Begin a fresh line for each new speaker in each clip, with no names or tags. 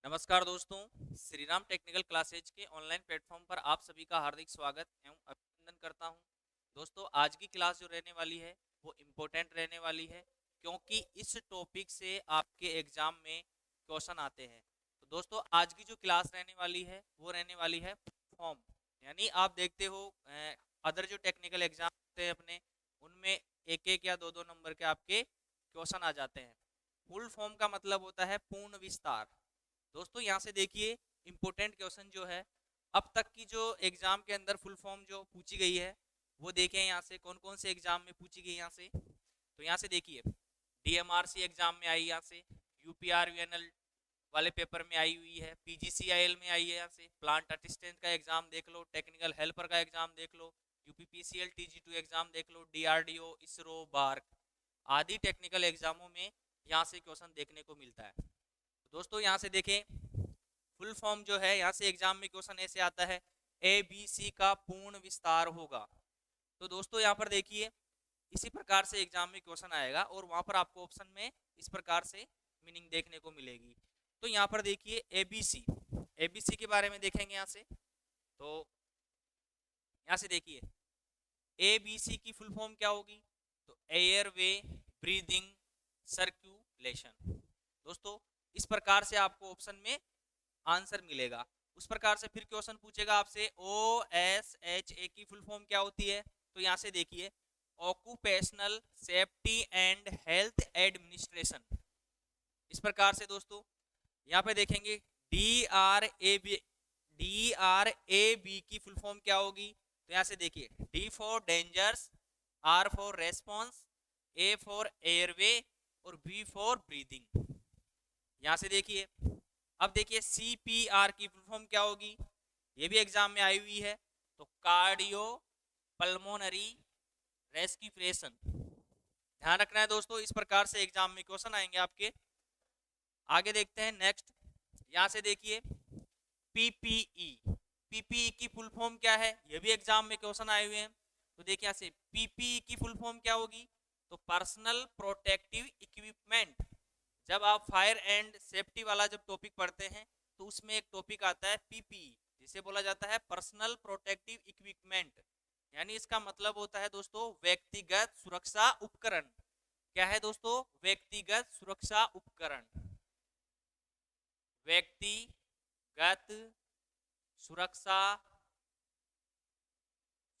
नमस्कार दोस्तों, Shri Ram technical classes के ऑनलाइन प्लेटफॉर्म पर आप सभी का हार्दिक स्वागत एवं अभिनंदन करता हूं। दोस्तों, आज की क्लास जो रहने वाली है वो इम्पोर्टेंट रहने वाली है, क्योंकि इस टॉपिक से आपके एग्जाम में क्वेश्चन आते हैं। तो दोस्तों, आज की जो क्लास रहने वाली है वो रहने वाली है फॉर्म। यानी आप देखते हो अदर जो टेक्निकल एग्जाम होते हैं अपने, उनमें एक एक या दो दो नंबर के आपके क्वेश्चन आ जाते हैं। फुल फॉर्म का मतलब होता है पूर्ण विस्तार। दोस्तों, यहाँ से देखिए इंपॉर्टेंट क्वेश्चन जो है अब तक की जो एग्जाम के अंदर फुल फॉर्म जो पूछी गई है वो देखें यहाँ से कौन कौन से एग्जाम में पूछी गई। यहाँ से तो यहाँ से देखिए डीएमआरसी एग्जाम में आई, यहाँ से यूपीआरवीएनएल वाले पेपर में आई हुई है, पीजीसीआईएल में आई है, यहाँ से प्लांट असिस्टेंट का एग्जाम देख लो, टेक्निकल हेल्पर का एग्जाम देख लो, यूपीपीसीएल टीजी2 एग्जाम देख लो, डीआरडीओ, इसरो, बार्क आदि टेक्निकल एग्जामों में यहाँ से क्वेश्चन देखने को मिलता है। तो दोस्तों, यहाँ से देखें फुल फॉर्म जो है, यहाँ से एग्जाम में क्वेश्चन ऐसे आता है ए बी सी का पूर्ण विस्तार होगा। तो दोस्तों, यहाँ पर देखिए इसी प्रकार से एग्जाम में क्वेश्चन आएगा और वहां पर आपको ऑप्शन में इस प्रकार से मीनिंग देखने को मिलेगी। तो यहाँ पर देखिए एबीसी, एबीसी के बारे में देखेंगे यहाँ से। तो यहाँ से देखिए एबीसी की फुल फॉर्म क्या होगी, तो एयरवे, ब्रीदिंग, सर्कुलेशन। दोस्तों, इस प्रकार से आपको ऑप्शन में आंसर मिलेगा। उस प्रकार से फिर क्वेश्चन पूछेगा आपसे ओ एस एच ए की फुल फॉर्म क्या होती है। तो यहाँ से देखिए occupational safety and health administration. इस प्रकार से दोस्तों यहाँ पे देखेंगे डी आर ए बी की फुल फॉर्म क्या होगी। तो यहाँ से देखिए D for dangers, R for response, A for airway और बी फॉर ब्रीदिंग। यहाँ से देखिए अब देखिए सीपीआर की फुल फॉर्म क्या होगी, ये भी एग्जाम में आई हुई है। तो कार्डियो पल्मोनरी रेस्पिरेशन। ध्यान रखना है दोस्तों, इस प्रकार से एग्जाम में क्वेश्चन आएंगे आपके। आगे देखते हैं नेक्स्ट। यहाँ से देखिए पीपीई, पीपीई की फुल फॉर्म क्या है, ये भी एग्जाम में क्वेश्चन आए हुए हैं। तो देखिए यहाँ से पीपीई की फुल फॉर्म क्या होगी, तो पर्सनल प्रोटेक्टिव इक्विपमेंट। जब आप फायर एंड सेफ्टी वाला जब टॉपिक पढ़ते हैं तो उसमें एक टॉपिक आता है पीपीई, जिसे बोला जाता है पर्सनल प्रोटेक्टिव इक्विपमेंट। यानी इसका मतलब होता है दोस्तों व्यक्तिगत सुरक्षा उपकरण। क्या है दोस्तों, व्यक्तिगत सुरक्षा उपकरण, व्यक्तिगत सुरक्षा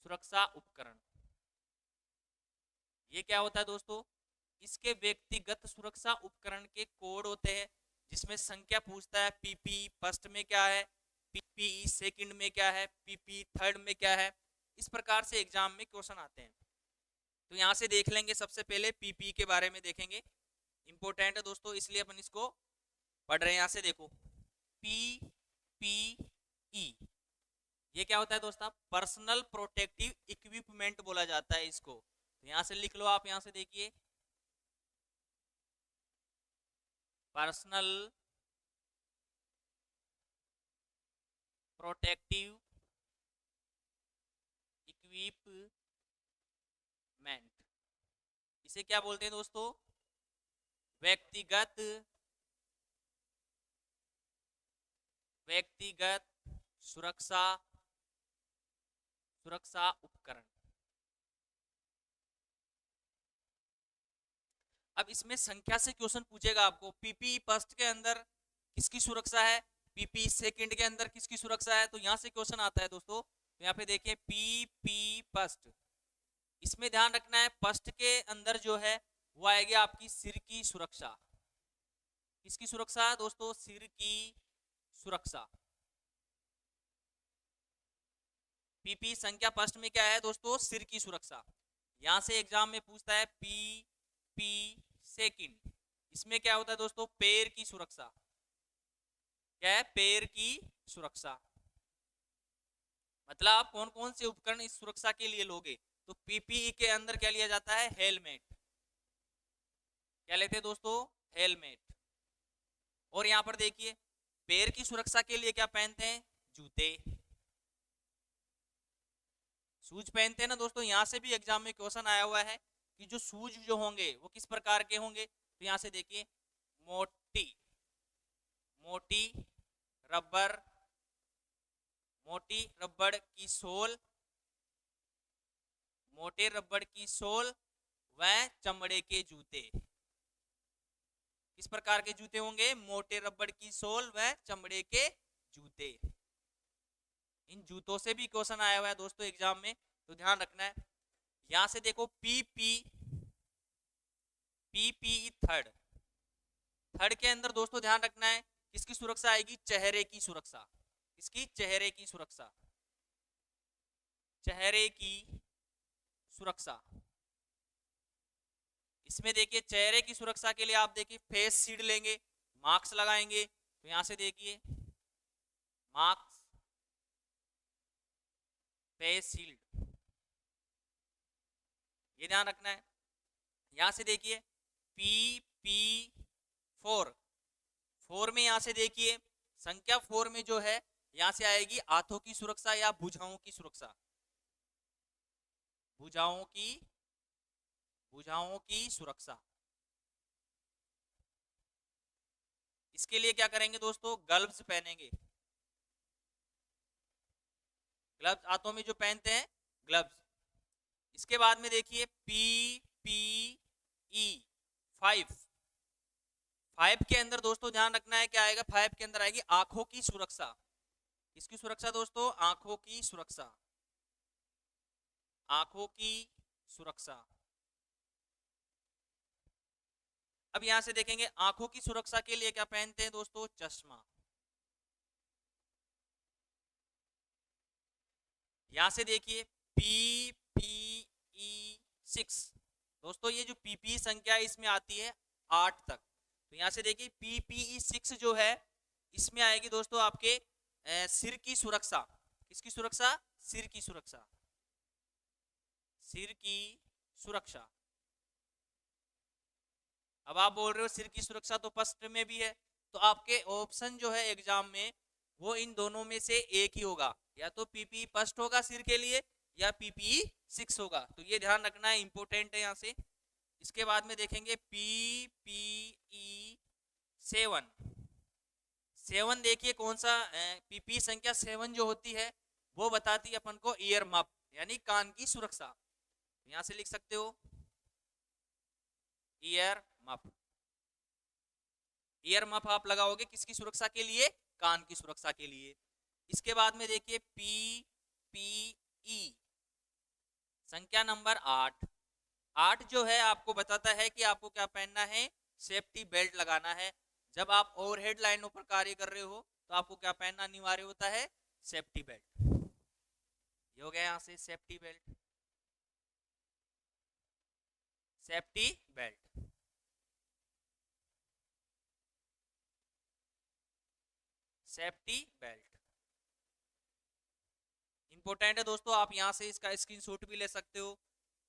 सुरक्षा उपकरण। ये क्या होता है दोस्तों, इसके व्यक्तिगत सुरक्षा उपकरण के कोड होते हैं, जिसमें संख्या पूछता है पीपी फर्स्ट में क्या है, पीपीई सेकंड में क्या है, पीपी थर्ड में क्या है। इस प्रकार से एग्जाम में क्वेश्चन आते हैं। तो यहाँ से देख लेंगे, सबसे पहले पीपी के बारे में देखेंगे। इंपॉर्टेंट है दोस्तों, इसलिए अपन इसको पढ़ रहे हैं। यहाँ से देखो पीपीई, ये क्या होता है दोस्तों, पर्सनल प्रोटेक्टिव इक्विपमेंट बोला जाता है इसको। तो यहाँ से लिख लो आप, यहाँ से देखिए पर्सनल प्रोटेक्टिव इक्विपमेंट, इसे क्या बोलते हैं दोस्तों, व्यक्तिगत व्यक्तिगत सुरक्षा सुरक्षा उपकरण। अब इसमें संख्या से क्वेश्चन पूछेगा आपको, पीपी फर्स्ट के अंदर किसकी सुरक्षा है, पीपी सेकंड के अंदर किसकी सुरक्षा है। तो यहां से क्वेश्चन आता है दोस्तों। तो यहाँ पे देखिए पीपी फर्स्ट, इसमें ध्यान रखना है फर्स्ट के अंदर जो है वो आएगी आपकी सिर की सुरक्षा। किसकी सुरक्षा दोस्तों, सिर की सुरक्षा। पीपी संख्या फर्स्ट में क्या है दोस्तों, सिर की सुरक्षा। यहां से एग्जाम में पूछता है पी सेकंड, इसमें क्या होता है दोस्तों, पैर की सुरक्षा। क्या है, पैर की सुरक्षा। मतलब आप कौन कौन से उपकरण इस सुरक्षा के लिए लोगे। तो पीपीई के अंदर क्या लिया जाता है, हेलमेट। क्या लेते हैं दोस्तों, हेलमेट। और यहां पर देखिए पैर की सुरक्षा के लिए क्या पहनते हैं, जूते, शूज पहनते हैं ना दोस्तों। यहां से भी एग्जाम में क्वेश्चन आया हुआ है कि जो शूज जो होंगे वो किस प्रकार के होंगे। तो यहां से देखिए मोटी मोटी रबर, मोटी रबड़ की सोल, मोटे रबड़ की सोल व चमड़े के जूते। किस प्रकार के जूते होंगे? मोटे रबड़ की सोल व चमड़े के जूते। इन जूतों से भी क्वेश्चन आया हुआ है दोस्तों एग्जाम में, तो ध्यान रखना है। यहां से देखो पीपी थर्ड, थर्ड के अंदर दोस्तों ध्यान रखना है किसकी सुरक्षा आएगी? चेहरे की सुरक्षा। किसकी? चेहरे की सुरक्षा। चेहरे की सुरक्षा। इसमें देखिए चेहरे की सुरक्षा के लिए आप देखिए फेस शील्ड लेंगे, मास्क लगाएंगे। तो यहां से देखिए मास्क, फेस शील्ड, ये ध्यान रखना है। यहां से देखिए PP4, 4 में यहां से देखिए संख्या 4 में जो है यहां से आएगी हाथों की सुरक्षा या भुजाओं की सुरक्षा। भुजाओं की सुरक्षा। इसके लिए क्या करेंगे दोस्तों? ग्लव्स पहनेंगे। ग्लव्स हाथों में जो पहनते हैं, ग्लव्स। इसके बाद में देखिए PPE5, 5 के अंदर दोस्तों ध्यान रखना है क्या आएगा? 5 के अंदर आएगी आंखों की सुरक्षा। किसकी सुरक्षा दोस्तों? आंखों की सुरक्षा। आंखों की सुरक्षा। अब यहां से देखेंगे आंखों की सुरक्षा के लिए क्या पहनते हैं दोस्तों? चश्मा। यहां से देखिए PPE6, दोस्तों ये जो PPE संख्या इसमें आती है 8 तक। तो यहां से देखिए PPE6 जो है इसमें आएगी दोस्तों आपके सिर की सुरक्षा। किसकी सुरक्षा? सिर की सुरक्षा। सिर की सुरक्षा। अब आप बोल रहे हो सिर की सुरक्षा तो फर्स्ट में भी है, तो आपके ऑप्शन जो है एग्जाम में वो इन दोनों में से एक ही होगा, या तो पीपीई फर्स्ट होगा सिर के लिए या पीपीई 6 होगा। तो ये ध्यान रखना है, इंपॉर्टेंट है यहाँ से। इसके बाद में देखेंगे पीपीई 7, 7 देखिए कौन सा? पीपीई संख्या 7 जो होती है वो बताती है अपन को ईयर मफ, यानी कान की सुरक्षा। यहां से लिख सकते हो ईयर मफ। ईयर मफ आप लगाओगे किसकी सुरक्षा के लिए? कान की सुरक्षा के लिए। इसके बाद में देखिए पीपीई संख्या नंबर 8, 8 जो है आपको बताता है कि आपको क्या पहनना है? सेफ्टी बेल्ट लगाना है। जब आप ओवरहेड लाइनों पर कार्य कर रहे हो तो आपको क्या पहनना अनिवार्य होता है? Safety belt. ये हो गया यहां से safety belt. Safety belt. Safety belt important है दोस्तों, आप यहां से इसका स्क्रीनशॉट भी ले सकते हो।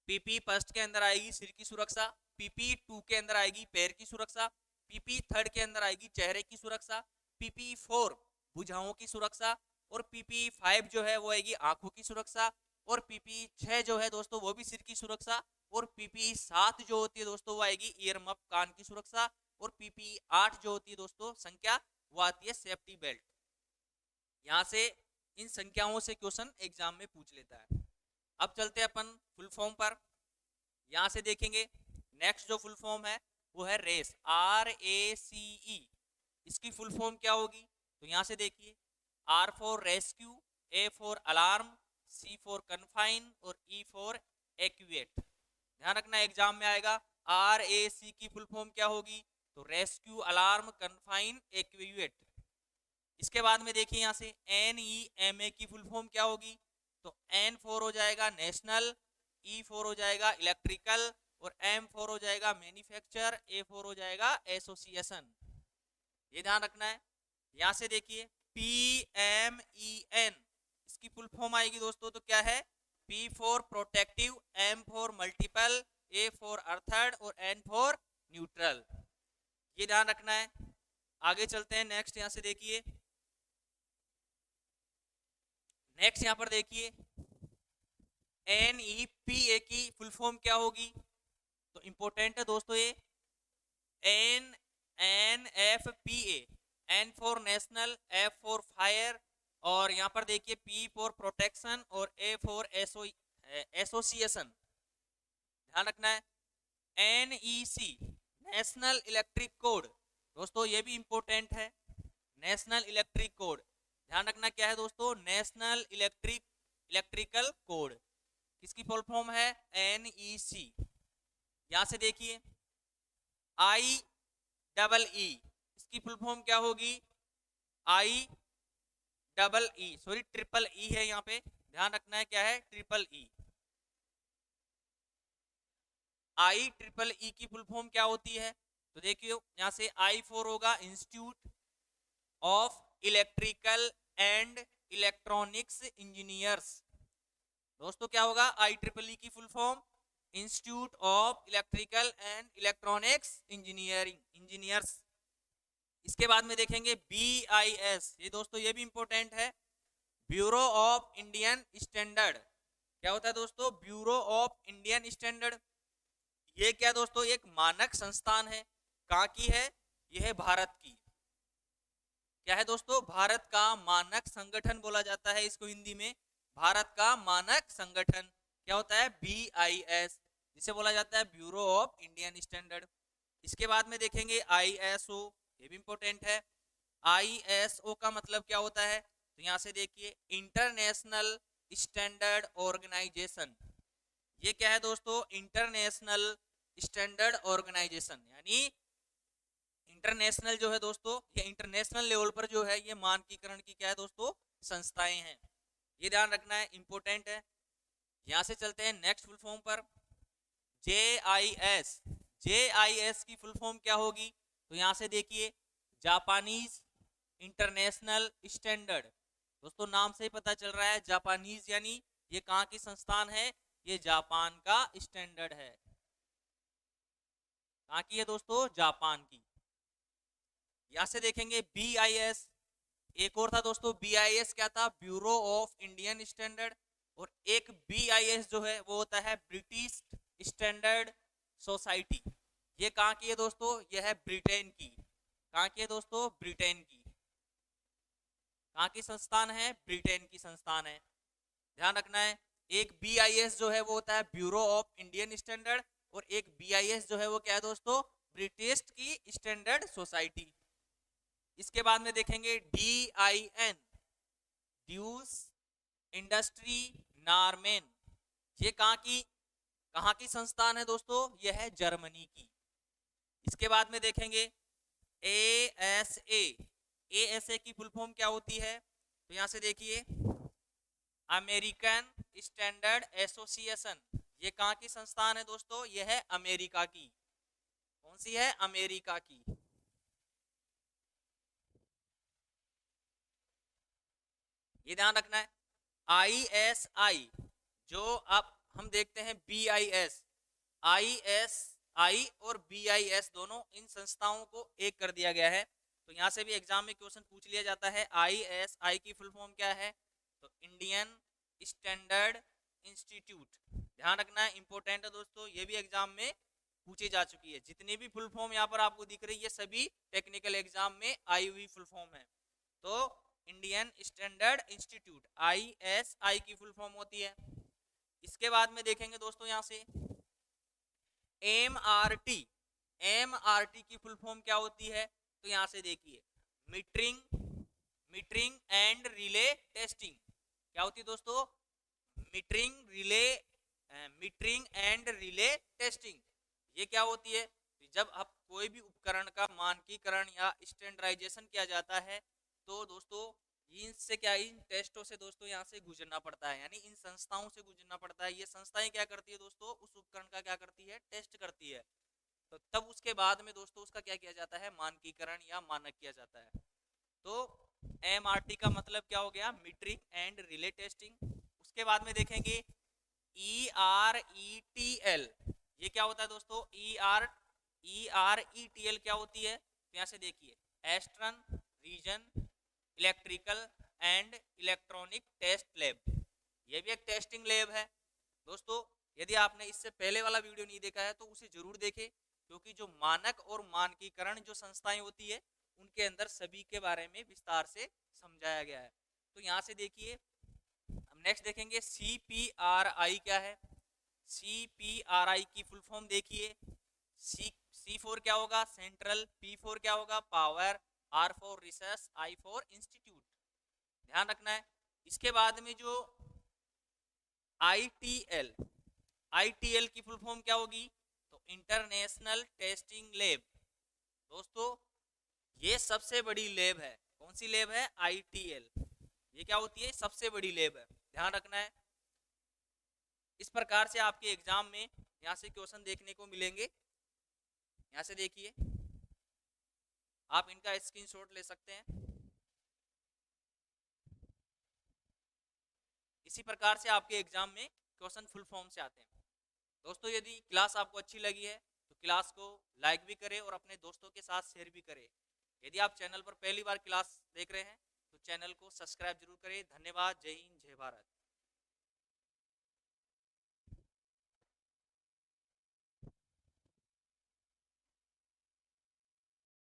पीपी फर्स्ट के अंदर आएगी सिर की सुरक्षा, पीपी 2 के अंदर आएगी पैर की सुरक्षा, पीपी थर्ड के अंदर आएगी चेहरे की सुरक्षा, पीपी 4 भुजाओं की सुरक्षा, और पीपी 5 जो है वो आएगी आंखों की सुरक्षा, और पीपी 6 जो है दोस्तों वो भी सिर की सुरक्षा, और पीपी 7 जो होती है दोस्तों वो आएगी ईयर मफ कान की सुरक्षा, और पीपी 8 जो होती है दोस्तों संख्या वो आती है सेफ्टी बेल्ट। यहां से इन संख्याओं से क्वेश्चन एग्जाम में पूछ लेता है। अब चलते हैं अपन फुल फॉर्म पर। यहां से देखेंगे नेक्स्ट जो फुल फॉर्म है वो है रेस, RACE। इसकी फुल फॉर्म क्या होगी? तो यहां से देखिए R for rescue, A for alarm, C for confine और E फॉर एक्यूएट। ध्यान रखना एग्जाम में आएगा RAC की फुल फॉर्म क्या होगी? तो रेस्क्यू, अलार्म, कन्फाइन, एक्यूएट। इसके बाद में देखिए यहां से NEMA की फुल फॉर्म क्या होगी? तो N फॉर हो जाएगा नेशनल, E फॉर हो जाएगा इलेक्ट्रिकल, और M फॉर हो जाएगा मैन्युफैक्चर, A फॉर हो जाएगा एसोसिएशन। ये ध्यान रखना है। यहां से देखिए PMEN इसकी फुल फॉर्म आएगी दोस्तों, तो क्या है? P for protective, M for multiple, A for earthed और N फॉर न्यूट्रल। ये ध्यान रखना है। आगे चलते हैं नेक्स्ट। यहां से देखिए नेक्स्ट यहां पर देखिए NEPA की फुल फॉर्म क्या होगी? तो इंपॉर्टेंट है दोस्तों ये NNFPA, N for national, F for fire, और यहाँ पर देखिए P फॉर प्रोटेक्शन और A फॉर एसोसिएशन, ध्यान रखना है। NEC नेशनल इलेक्ट्रिक कोड, दोस्तों ये भी इंपॉर्टेंट है। नेशनल इलेक्ट्रिक कोड, ध्यान रखना क्या है दोस्तों, नेशनल इलेक्ट्रिकल कोड, किसकी फुल फॉर्म है, NEC। यहां से देखिए IEE, इसकी फुल फॉर्म क्या होगी, ट्रिपल ई है यहाँ पे, ध्यान रखना है क्या है, ट्रिपल ई। IEEE की फुल फॉर्म क्या होती है, तो देखिए यहाँ से I फॉर होगा institute of electrical and electronics engineers. दोस्तों क्या होगा, IEEE की full form institute of electrical and electronics engineers. इसके बाद में देखेंगे BIS, ये दोस्तों ये भी इंपॉर्टेंट है, ब्यूरो ऑफ इंडियन स्टैंडर्ड। क्या होता है दोस्तों, ब्यूरो ऑफ इंडियन स्टैंडर्ड। ये क्या दोस्तों, एक मानक संस्थान है, कहाँ की है, यह है भारत की। क्या है दोस्तों, भारत का मानक संगठन बोला जाता है इसको हिंदी में, भारत का मानक संगठन क्या होता है, BIS, जिसे बोला जाता है ब्यूरो ऑफ इंडियन स्टैंडर्ड। इसके बाद में देखेंगे ISO, ये भी इंपॉर्टेंट है। ISO का मतलब क्या होता है, तो यहां से देखिए इंटरनेशनल स्टैंडर्ड ऑर्गेनाइजेशन। ये क्या है दोस्तों, इंटरनेशनल स्टैंडर्ड ऑर्गेनाइजेशन, यानी इंटरनेशनल जो है दोस्तों, ये इंटरनेशनल लेवल पर जो है ये मानकीकरण की क्या है दोस्तों, संस्थाएं हैं, ये ध्यान रखना है, इंपॉर्टेंट है। यहां से चलते हैं नेक्स्ट फुल फॉर्म पर, JIS। JIS की फुल फॉर्म क्या होगी, तो यहां से देखिए जापानीज इंटरनेशनल स्टैंडर्ड। दोस्तों नाम से ही पता चल रहा है, जापानीज यानी ये कहाँ की संस्थान है, ये जापान का स्टैंडर्ड है। कहाँ की है दोस्तों, जापान की। यहां से देखेंगे BIS, एक और था दोस्तों BIS, क्या था, ब्यूरो ऑफ इंडियन स्टैंडर्ड। और एक BIS जो है वो होता है ब्रिटिश स्टैंडर्ड सोसाइटी। ये कहाँ की है दोस्तों, ये है ब्रिटेन की। कहाँ की है दोस्तों, ब्रिटेन की। कहाँ की संस्थान है, ब्रिटेन की संस्थान है, ध्यान रखना है। एक BIS जो है वो होता है ब्यूरो ऑफ इंडियन स्टैंडर्ड, और एक BIS जो है वो क्या है दोस्तों, ब्रिटिश की स्टैंडर्ड सोसाइटी। इसके बाद में देखेंगे DIN, ड्यूस इंडस्ट्री नार्मेन। ये कहाँ की संस्थान है दोस्तों, यह है जर्मनी की। इसके बाद में देखेंगे ASA की फुल फॉर्म क्या होती है, तो यहां से देखिए अमेरिकन स्टैंडर्ड एसोसिएशन। ये कहाँ की संस्थान है दोस्तों, यह है अमेरिका की। कौन सी है, अमेरिका की। ये ध्यान रखना है। ISI, जो अब हम देखते हैं BIS, ISI और BIS दोनों इन संस्थाओं को एक कर दिया गया है। तो यहाँ से भी एग्जाम में क्वेश्चन पूछ लिया जाता है, ISI की फुल फॉर्म क्या है, तो इंडियन स्टैंडर्ड इंस्टीट्यूट। ध्यान रखना है, इंपॉर्टेंट है दोस्तों, ये भी एग्जाम में पूछी जा चुकी है। जितनी भी फुल फॉर्म यहाँ पर आपको दिख रही है सभी टेक्निकल एग्जाम में आई हुई फुल फॉर्म है। तो इंडियन स्टैंडर्ड इंस्टीट्यूट ISI की फुल फॉर्म होती है। इसके बाद में देखेंगे दोस्तों यहाँ से MRT की फुल फॉर्म क्या होती है, तो यहाँ से देखिए मीटरिंग एंड रिले टेस्टिंग। क्या होती है दोस्तों, मीटरिंग एंड रिले टेस्टिंग। ये क्या होती है, जब आप कोई भी उपकरण का मानकीकरण या स्टैंडर्डाइजेशन किया जाता है, तो दोस्तों इनसे क्या, इन टेस्टों से दोस्तों यहाँ से गुजरना पड़ता है, यानी इन संस्थाओं से गुजरना पड़ता है। ये संस्थाएं क्या करती है दोस्तों, उस उपकरण का क्या करती है, टेस्ट करती है। तो तब उसके बाद में दोस्तों उसका क्या किया जाता है, मानकीकरण या मानक किया जाता है। तो MRT का मतलब क्या हो गया, मीटरिंग एंड रिले टेस्टिंग। उसके बाद में देखेंगे ERETL। ये क्या होता है दोस्तों, ERETL क्या होती है, तो यहाँ से देखिए eastern region electrical and electronic test lab. ये भी एक टेस्टिंग लैब है दोस्तों। यदि आपने इससे पहले वाला वीडियो नहीं देखा है तो उसे जरूर देखें, क्योंकि जो मानक और मानकीकरण जो संस्थाएं होती है उनके अंदर सभी के बारे में विस्तार से समझाया गया है। तो यहाँ से देखिए हम नेक्स्ट देखेंगे CPRI क्या है। CPRI की फुल फॉर्म देखिए, C4 क्या होगा सेंट्रल, P4 क्या होगा power, R for research, I for institute, ध्यान रखना है। इसके बाद में जो ITL की फुल फॉर्म क्या होगी, तो इंटरनेशनल टेस्टिंग लैब। दोस्तों ये सबसे बड़ी लैब है, कौन सी लैब है, ITL, ये क्या होती है, सबसे बड़ी लैब है, ध्यान रखना है। इस प्रकार से आपके एग्जाम में यहाँ से क्वेश्चन देखने को मिलेंगे। यहाँ से देखिए आप इनका स्क्रीनशॉट ले सकते हैं। इसी प्रकार से आपके एग्जाम में क्वेश्चन फुल फॉर्म से आते हैं। दोस्तों यदि क्लास आपको अच्छी लगी है तो क्लास को लाइक भी करें और अपने दोस्तों के साथ शेयर भी करें। यदि आप चैनल पर पहली बार क्लास देख रहे हैं तो चैनल को सब्सक्राइब जरूर करें। धन्यवाद। जय हिंद, जय भारत।